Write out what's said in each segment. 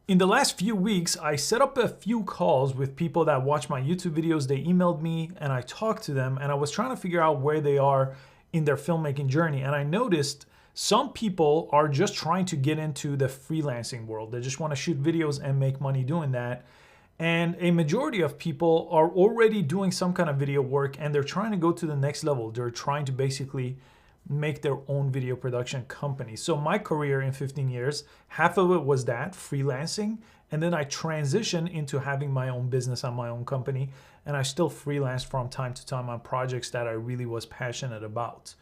In the last few weeks, I set up a few calls with people that watch my YouTube videos. They emailed me and I talked to them, and I was trying to figure out where they are in their filmmaking journey. And I noticed some people are just trying to get into the freelancing world. They just want to shoot videos and make money doing that. And a majority of people are already doing some kind of video work and they're trying to go to the next level. They're trying to basically make their own video production company. So my career in 15 years, half of it was that, freelancing. And then I transitioned into having my own business and my own company. And I still freelance from time to time on projects that I really was passionate about.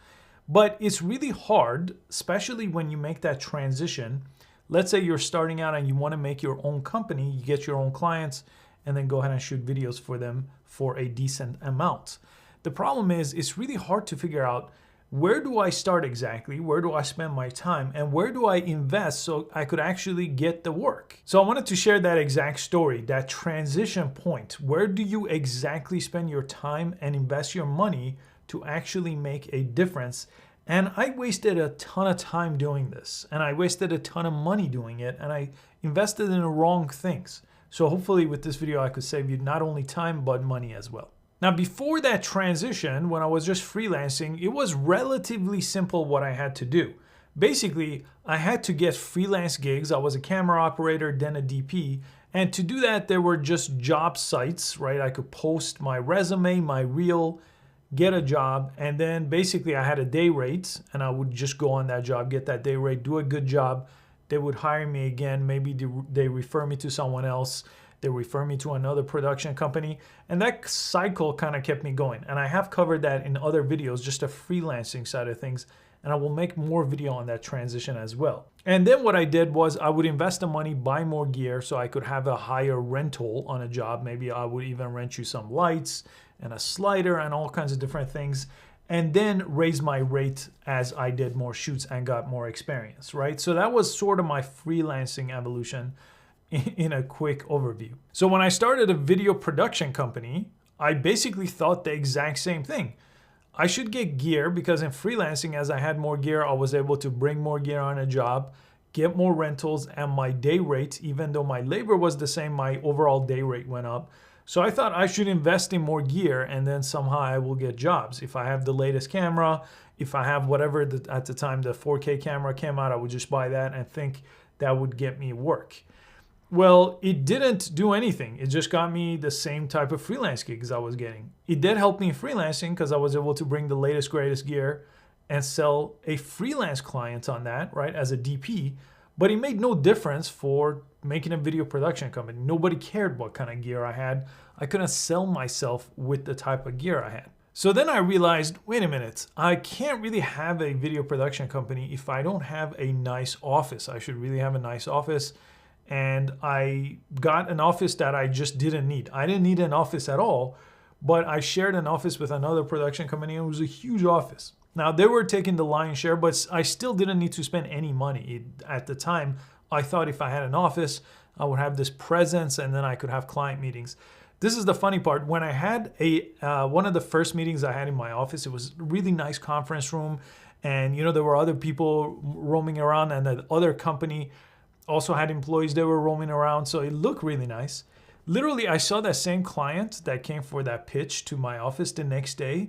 But it's really hard, especially when you make that transition. Let's say you're starting out and you want to make your own company, you get your own clients, and then go ahead and shoot videos for them for a decent amount. The problem is it's really hard to figure out, where do I start exactly? Where do I spend my time? And where do I invest so I could actually get the work? So I wanted to share that exact story, that transition point. Where do you exactly spend your time and invest your money to actually make a difference? And I wasted a ton of time doing this, and I wasted a ton of money doing it, and I invested in the wrong things. So hopefully with this video, I could save you not only time, but money as well. Now, before that transition, when I was just freelancing, it was relatively simple what I had to do. Basically, I had to get freelance gigs. I was a camera operator, then a DP. And to do that, there were just job sites, right? I could post my resume, my reel, get a job, and then basically I had a day rate, and I would just go on that job, get that day rate, do a good job. They would hire me again. Maybe they refer me to someone else. They refer me to another production company. And that cycle kind of kept me going. And I have covered that in other videos, just a freelancing side of things. And I will make more video on that transition as well. And then what I did was I would invest the money, buy more gear so I could have a higher rental on a job. Maybe I would even rent you some lights and a slider and all kinds of different things, and then raise my rate as I did more shoots and got more experience, right? So that was sort of my freelancing evolution in a quick overview. So when I started a video production company, I basically thought the exact same thing. I should get gear because in freelancing, as I had more gear, I was able to bring more gear on a job, get more rentals, and my day rate, even though my labor was the same, my overall day rate went up. So I thought I should invest in more gear and then somehow I will get jobs. If I have the latest camera, if I have whatever, at the time the 4K camera came out, I would just buy that and think that would get me work. Well, it didn't do anything. It just got me the same type of freelance gigs I was getting. It did help me in freelancing because I was able to bring the latest, greatest gear and sell a freelance client on that, right, as a DP. But it made no difference for making a video production company. Nobody cared what kind of gear I had. I couldn't sell myself with the type of gear I had. So then I realized, wait a minute, I can't really have a video production company if I don't have a nice office. I should really have a nice office. And I got an office that I just didn't need. I didn't need an office at all, but I shared an office with another production company and it was a huge office. Now they were taking the lion's share, but I still didn't need to spend any money. At the time, I thought if I had an office, I would have this presence and then I could have client meetings. This is the funny part. When I had one of the first meetings I had in my office, it was a really nice conference room. And there were other people roaming around, and the other company also had employees that were roaming around. So it looked really nice. Literally, I saw that same client that came for that pitch to my office the next day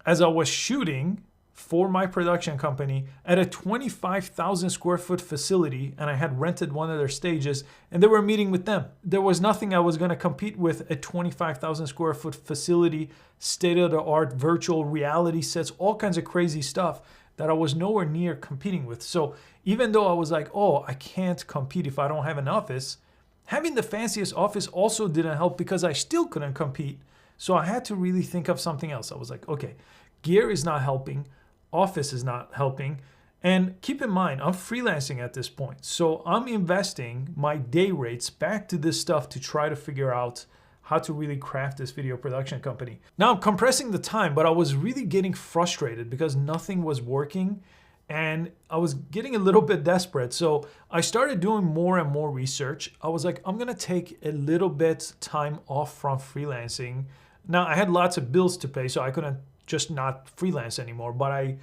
as I was shooting for my production company at a 25,000 square foot facility, and I had rented one of their stages, and they were meeting with them. There was nothing I was going to compete with a 25,000 square foot facility, state-of-the-art virtual reality sets, all kinds of crazy stuff that I was nowhere near competing with. So even though I was like, oh, I can't compete if I don't have an office, having the fanciest office also didn't help because I still couldn't compete. So I had to really think of something else. I was like, okay, gear is not helping, office is not helping. And keep in mind, I'm freelancing at this point. So I'm investing my day rates back to this stuff to try to figure out how to really craft this video production company. Now I'm compressing the time, but I was really getting frustrated because nothing was working and I was getting a little bit desperate. So I started doing more and more research. I was like, I'm gonna take a little bit time off from freelancing. Now I had lots of bills to pay, so I couldn't just not freelance anymore, but I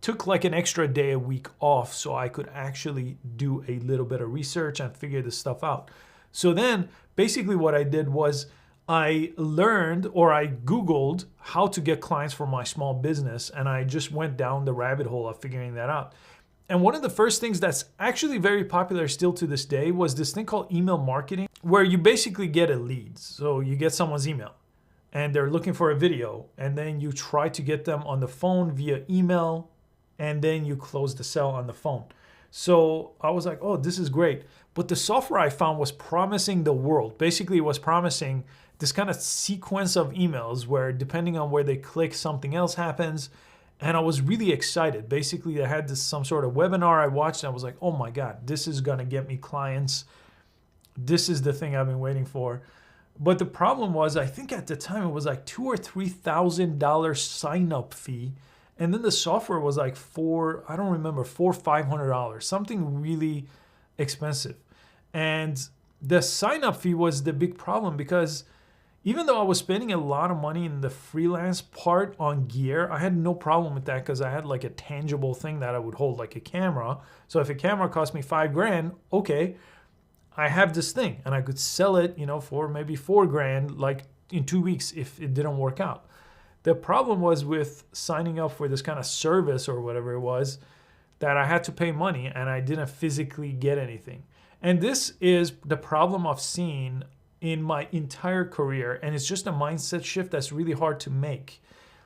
took like an extra day a week off so I could actually do a little bit of research and figure this stuff out. So then basically what I did was I learned, or I Googled how to get clients for my small business, and I just went down the rabbit hole of figuring that out. And one of the first things that's actually very popular still to this day was this thing called email marketing, where you basically get a lead. So you get someone's email and they're looking for a video, and then you try to get them on the phone via email, and then you close the sale on the phone. So I was like, oh, this is great. But the software I found was promising the world. Basically, it was promising this kind of sequence of emails where depending on where they click, something else happens. And I was really excited. Basically, they had some sort of webinar I watched, and I was like, oh my God, this is gonna get me clients. This is the thing I've been waiting for. But the problem was, I think at the time it was like $2,000 or $3,000 sign up fee. And then the software was like $400, $500, something really expensive. And the sign up fee was the big problem, because even though I was spending a lot of money in the freelance part on gear, I had no problem with that because I had like a tangible thing that I would hold, like a camera. So if a camera cost me $5,000, okay, I have this thing and I could sell it, for maybe $4,000, like in 2 weeks if it didn't work out. The problem was with signing up for this kind of service or whatever it was, that I had to pay money and I didn't physically get anything. And this is the problem I've seen in my entire career, and it's just a mindset shift that's really hard to make.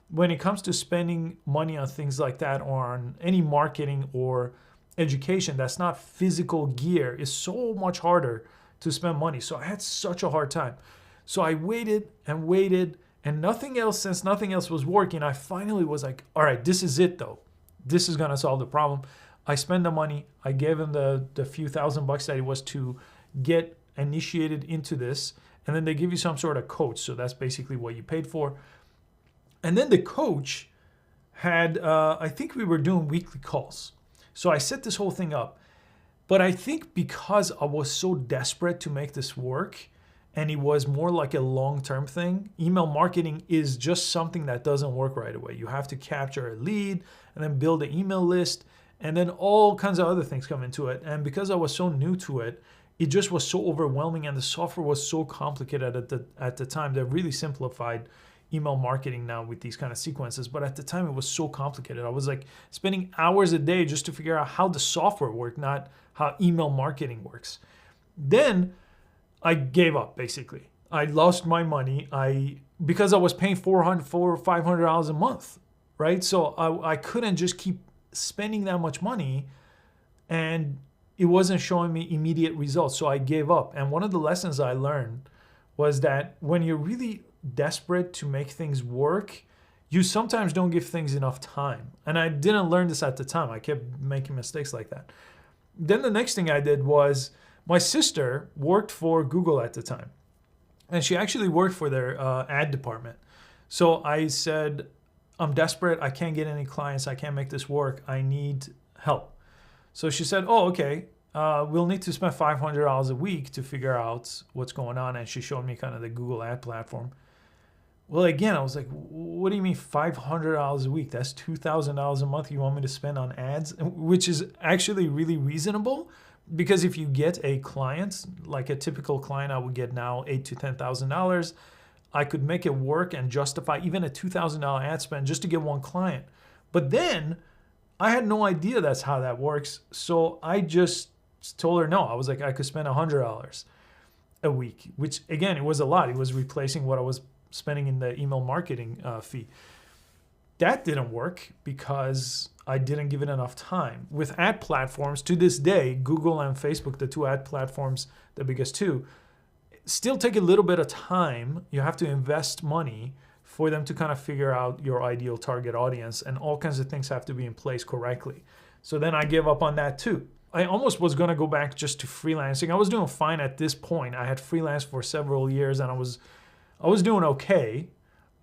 When it comes to spending money on things like that, or on any marketing or education that's not physical gear, is so much harder to spend money. So I had such a hard time. So I waited and waited, and since nothing else was working, I finally was like, all right, this is it though. This is gonna solve the problem. I spent the money. I gave him the few $1,000 that it was to get initiated into this, and then they give you some sort of coach. So that's basically what you paid for. And then the coach had, I think we were doing weekly calls. So I set this whole thing up. But I think because I was so desperate to make this work, and it was more like a long-term thing, email marketing is just something that doesn't work right away. You have to capture a lead and then build an email list, and then all kinds of other things come into it. And because I was so new to it, it just was so overwhelming, and the software was so complicated at the time. They've really simplified email marketing now with these kind of sequences, but at the time it was so complicated. I was like spending hours a day just to figure out how the software worked, not how email marketing works. Then I gave up, basically. I lost my money because I was paying $400 or $500 a month, right? So I couldn't just keep spending that much money, and it wasn't showing me immediate results. So I gave up. And one of the lessons I learned was that when you're really desperate to make things work, you sometimes don't give things enough time. And I didn't learn this at the time. I kept making mistakes like that. Then the next thing I did was, my sister worked for Google at the time, and she actually worked for their ad department. So I said, I'm desperate. I can't get any clients. I can't make this work. I need help. So she said, oh, okay, we'll need to spend $500 a week to figure out what's going on. And she showed me kind of the Google ad platform. Well, again, I was like, what do you mean $500 a week? That's $2,000 a month you want me to spend on ads? Which is actually really reasonable, because if you get a client, like a typical client I would get now, $8,000 to $10,000, I could make it work and justify even a $2,000 ad spend just to get one client. But then I had no idea that's how that works. So I just told her no. I was like, I could spend $100 a week, which again, it was a lot. It was replacing what I was spending in the email marketing fee. That didn't work because I didn't give it enough time. With ad platforms, to this day, Google and Facebook, the two ad platforms, the biggest two, still take a little bit of time. You have to invest money for them to kind of figure out your ideal target audience, and all kinds of things have to be in place correctly. So then I gave up on that too. I almost was gonna go back just to freelancing. I was doing fine at this point. I had freelanced for several years and I was doing okay,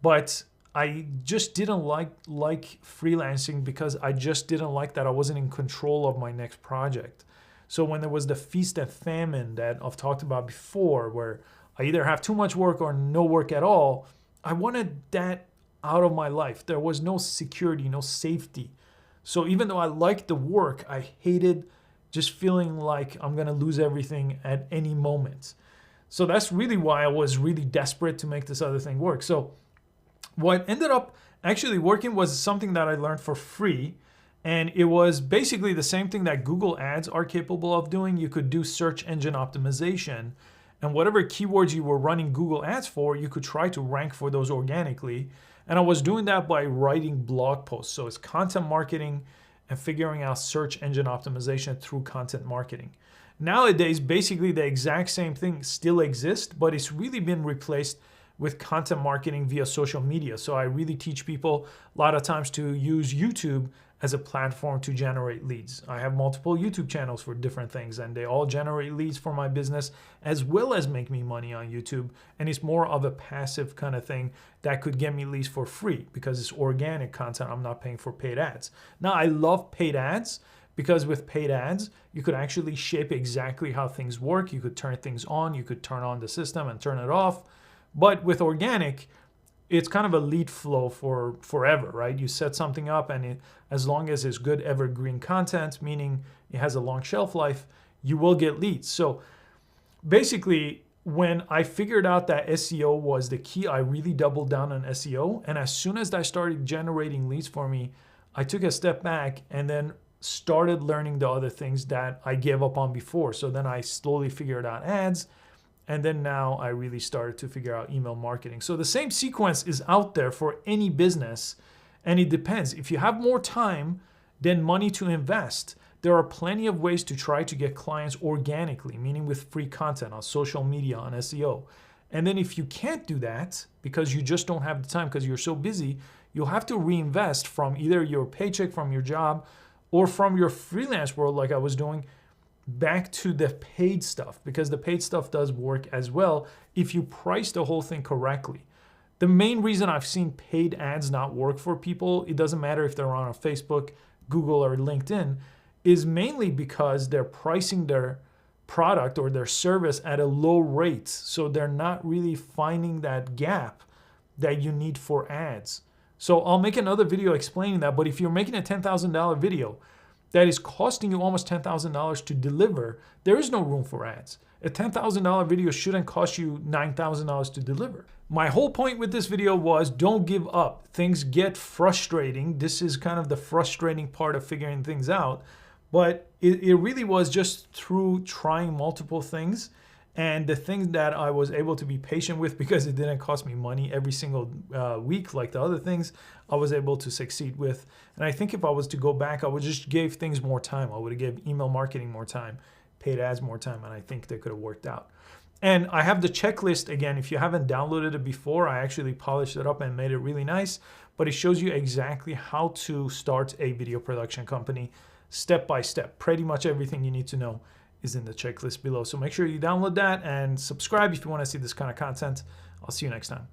but I just didn't like freelancing because I just didn't like that I wasn't in control of my next project. So when there was the feast and famine that I've talked about before, where I either have too much work or no work at all, I wanted that out of my life. There was no security, no safety. So even though I liked the work, I hated just feeling like I'm gonna lose everything at any moment. So that's really why I was really desperate to make this other thing work. So what ended up actually working was something that I learned for free. And it was basically the same thing that Google Ads are capable of doing. You could do search engine optimization, and whatever keywords you were running Google Ads for, you could try to rank for those organically. And I was doing that by writing blog posts. So it's content marketing and figuring out search engine optimization through content marketing. Nowadays, basically the exact same thing still exists, but it's really been replaced with content marketing via social media. So I really teach people a lot of times to use YouTube as a platform to generate leads. I have multiple YouTube channels for different things, and they all generate leads for my business as well as make me money on YouTube. And it's more of a passive kind of thing that could get me leads for free because it's organic content. I'm not paying for paid ads. Now, I love paid ads because with paid ads, you could actually shape exactly how things work. You could turn things on, you could turn on the system and turn it off. But with organic, it's kind of a lead flow for forever, right? You set something up, and as long as it's good evergreen content, meaning it has a long shelf life, you will get leads. So basically, when I figured out that SEO was the key, I really doubled down on SEO. And as soon as I started generating leads for me, I took a step back and then started learning the other things that I gave up on before. So then I slowly figured out ads. And then now I really started to figure out email marketing. So the same sequence is out there for any business, and it depends. If you have more time than money to invest, there are plenty of ways to try to get clients organically, meaning with free content on social media, on SEO. And then if you can't do that because you just don't have the time because you're so busy, you'll have to reinvest from either your paycheck from your job or from your freelance world like I was doing back to the paid stuff, because the paid stuff does work as well if you price the whole thing correctly. The main reason I've seen paid ads not work for people, it doesn't matter if they're on Facebook, Google, or LinkedIn, is mainly because they're pricing their product or their service at a low rate. So they're not really finding that gap that you need for ads. So I'll make another video explaining that, but if you're making a $10,000 video that is costing you almost $10,000 to deliver, there is no room for ads. A $10,000 video shouldn't cost you $9,000 to deliver. My whole point with this video was don't give up. Things get frustrating. This is kind of the frustrating part of figuring things out. But it really was just through trying multiple things, and the things that I was able to be patient with because it didn't cost me money every single week like the other things, I was able to succeed with. And I think if I was to go back, I would just give things more time. I would have given email marketing more time, paid ads more time, and I think they could have worked out. And I have the checklist again. If you haven't downloaded it before, I actually polished it up and made it really nice, but it shows you exactly how to start a video production company step by step. Pretty much everything you need to know is in the checklist below. So make sure you download that and subscribe if you want to see this kind of content. I'll see you next time.